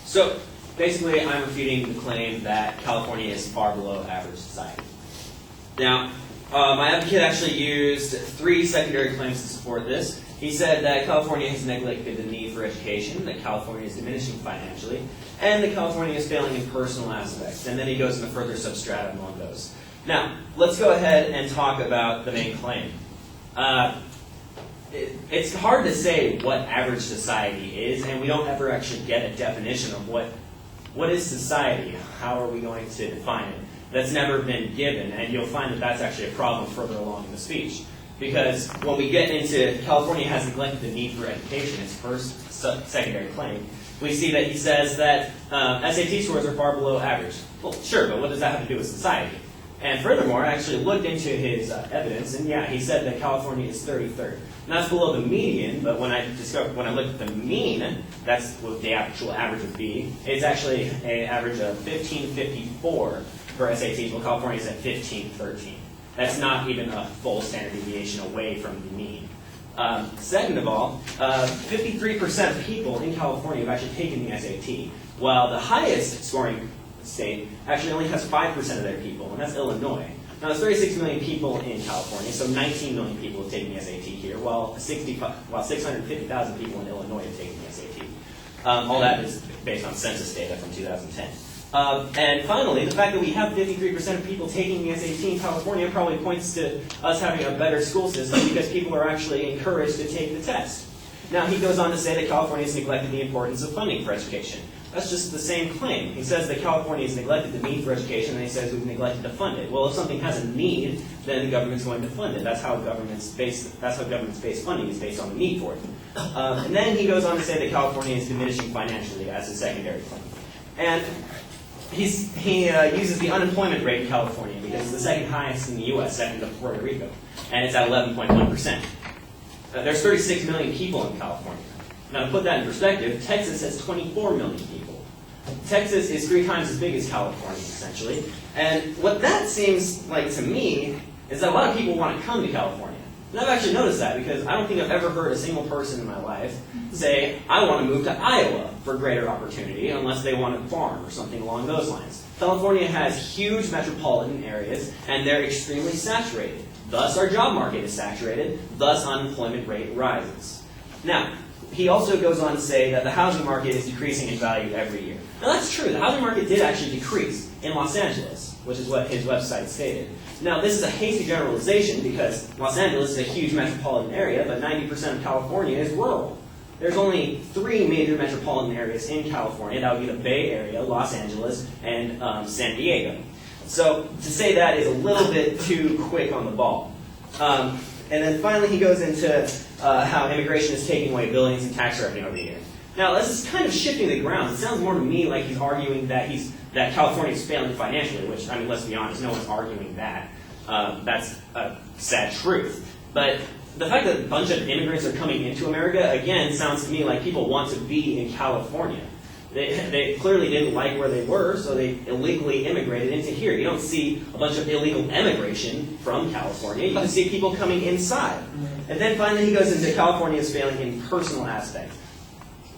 So basically, I'm refuting the claim that California is far below average society. Now, my advocate actually used 3 secondary claims to support this. He said that California has neglected the need for education, that California is diminishing financially, and that California is failing in personal aspects. And then he goes into further substrata among those. Now, let's go ahead and talk about the main claim. It's hard to say what average society is, and we don't ever actually get a definition of what is society. How are we going to define it? That's never been given, and you'll find that that's actually a problem further along in the speech. Because when we get into California has neglected the need for education, his first secondary claim, we see that he says that SAT scores are far below average. Well, sure, but what does that have to do with society? And furthermore, I actually looked into his evidence, and yeah, he said that California is 33rd. And that's below the median, but when I looked at the mean, that's what the actual average would be. It's actually an average of 1554 for SATs, while California is at 1513. That's not even a full standard deviation away from the mean. Second of all, 53% of people in California have actually taken the SAT, while the highest scoring state actually only has 5% of their people, and that's Illinois. Now, there's 36 million people in California, so 19 million people have taken the SAT here, while 650,000 people in Illinois have taken the SAT. All that is based on census data from 2010. And finally, the fact that we have 53% of people taking the SAT in California probably points to us having a better school system because people are actually encouraged to take the test. Now, he goes on to say that California has neglected the importance of funding for education. That's just the same claim. He says that California has neglected the need for education, and he says we've neglected to fund it. Well, if something has a need, then the government's going to fund it. That's how government-based funding is based on the need for it. And then he goes on to say that California is diminishing financially as a secondary claim. And he uses the unemployment rate in California because it's the second highest in the U.S., second to Puerto Rico, and it's at 11.1%. There's 36 million people in California. Now, to put that in perspective, Texas has 24 million people. Texas is 3 times as big as California, essentially. And what that seems like to me is that a lot of people want to come to California. And I've actually noticed that because I don't think I've ever heard a single person in my life say, I want to move to Iowa for greater opportunity, unless they want to farm or something along those lines. California has huge metropolitan areas, and they're extremely saturated. Thus, our job market is saturated. Thus, unemployment rate rises. Now, he also goes on to say that the housing market is decreasing in value every year. Now, that's true. The housing market did actually decrease in Los Angeles, which is what his website stated. Now, this is a hasty generalization because Los Angeles is a huge metropolitan area, but 90% of California is rural. There's only 3 major metropolitan areas in California. That would be the Bay Area, Los Angeles, and San Diego. So to say that is a little bit too quick on the ball. And then finally he goes into how immigration is taking away billions in tax revenue every year. Now, this is kind of shifting the grounds. It sounds more to me like he's arguing that California is failing financially, which, I mean, let's be honest, no one's arguing that. That's a sad truth. But the fact that a bunch of immigrants are coming into America, again, sounds to me like people want to be in California. They clearly didn't like where they were, so they illegally immigrated into here. You don't see a bunch of illegal immigration from California. You just see people coming inside. And then finally he goes into California is failing in personal aspects.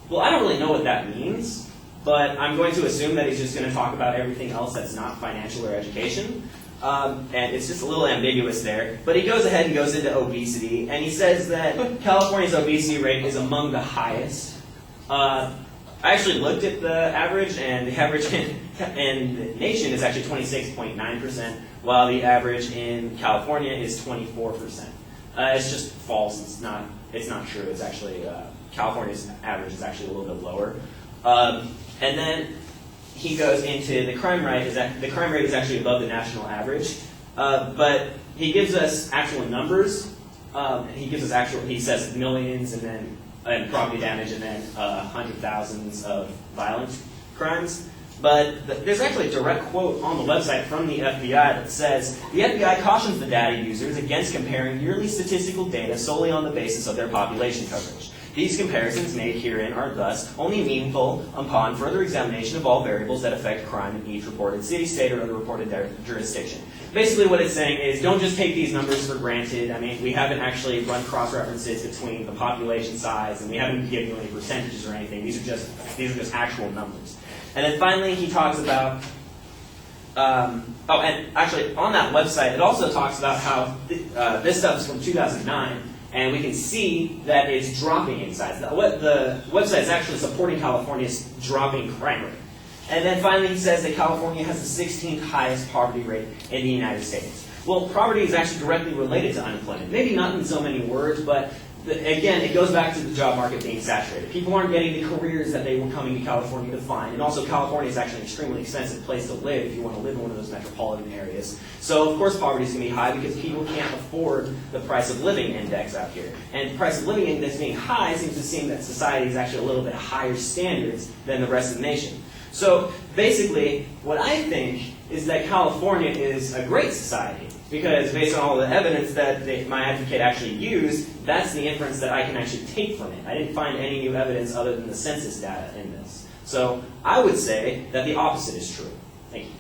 Well, I don't really know what that means, but I'm going to assume that he's just going to talk about everything else that's not financial or education. And it's just a little ambiguous there. But he goes ahead and goes into obesity, and he says that California's obesity rate is among the highest. I actually looked at the average, and the average in the nation is actually 26.9%, while the average in California is 24%. It's just false. It's not true. It's actually California's average is actually a little bit lower. And then he goes into the crime rate is actually above the national average, but he gives us actual numbers. He says millions and property damage, and then hundred thousands of violent crimes. But there's actually a direct quote on the website from the FBI that says, the FBI cautions the data users against comparing yearly statistical data solely on the basis of their population coverage. These comparisons made herein are thus only meaningful upon further examination of all variables that affect crime in each reported city, state, or other reported jurisdiction. Basically what it's saying is don't just take these numbers for granted. I mean, we haven't actually run cross-references between the population size, and we haven't given you any percentages or anything. These are just actual numbers. And then finally he talks about and actually on that website, it also talks about how this stuff is from 2009, and we can see that it's dropping in size. The website is actually supporting California's dropping crime rate. And then finally he says that California has the 16th highest poverty rate in the United States. Well, poverty is actually directly related to unemployment. Maybe not in so many words, but again, it goes back to the job market being saturated. People aren't getting the careers that they were coming to California to find. And also, California is actually an extremely expensive place to live if you want to live in one of those metropolitan areas. So, of course, poverty is going to be high because people can't afford the price of living index out here. And the price of living index being high seems to seem that society is actually a little bit higher standards than the rest of the nation. So, basically, what I think is that California is a great society. Because based on all the evidence that my advocate actually used, that's the inference that I can actually take from it. I didn't find any new evidence other than the census data in this. So I would say that the opposite is true. Thank you.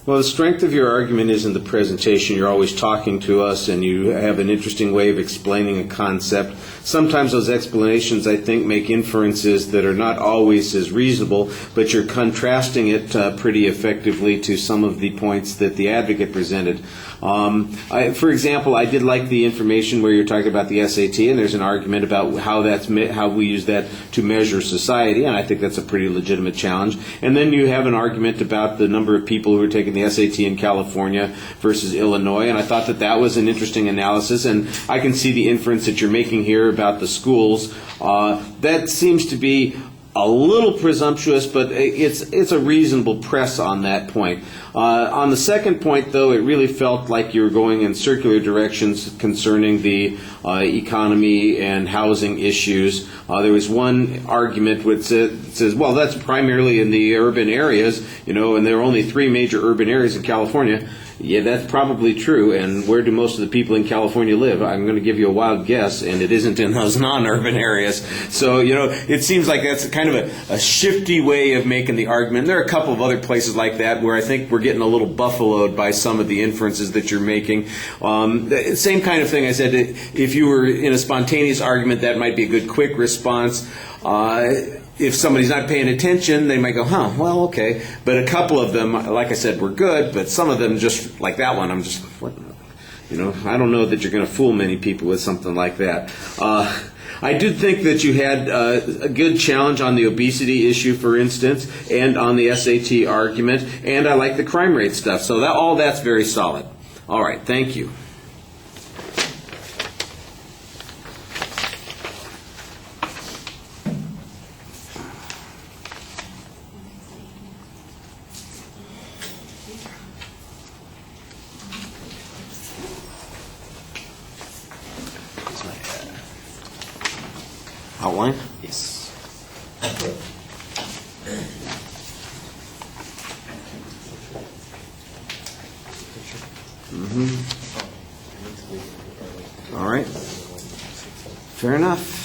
Well, the strength of your argument is in the presentation. You're always talking to us, and you have an interesting way of explaining a concept. Sometimes those explanations, I think, make inferences that are not always as reasonable, but you're contrasting it pretty effectively to some of the points that the advocate presented. For example, I did like the information where you're talking about the SAT, and there's an argument about how we use that to measure society, and I think that's a pretty legitimate challenge. And then you have an argument about the number of people who are taking the SAT in California versus Illinois, and I thought that was an interesting analysis, and I can see the inference that you're making here about the schools. That seems to be a little presumptuous, but it's a reasonable press on that point. On the second point, though, it really felt like you were going in circular directions concerning the economy and housing issues. There was one argument which says, well, that's primarily in the urban areas, and there are only 3 major urban areas in California. Yeah, that's probably true. And where do most of the people in California live? I'm going to give you a wild guess, and it isn't in those non-urban areas. So, it seems like that's kind of a shifty way of making the argument. And there are a couple of other places like that where I think we're getting a little buffaloed by some of the inferences that you're making. Same kind of thing I said, if you were in a spontaneous argument, that might be a good quick response. If somebody's not paying attention, they might go, well, okay. But a couple of them, like I said, were good, but some of them, just like that one, I'm just, I don't know that you're going to fool many people with something like that. I did think that you had a good challenge on the obesity issue, for instance, and on the SAT argument, and I like the crime rate stuff. So all that's very solid. All right, thank you. Outline? Yes. All right. Fair enough.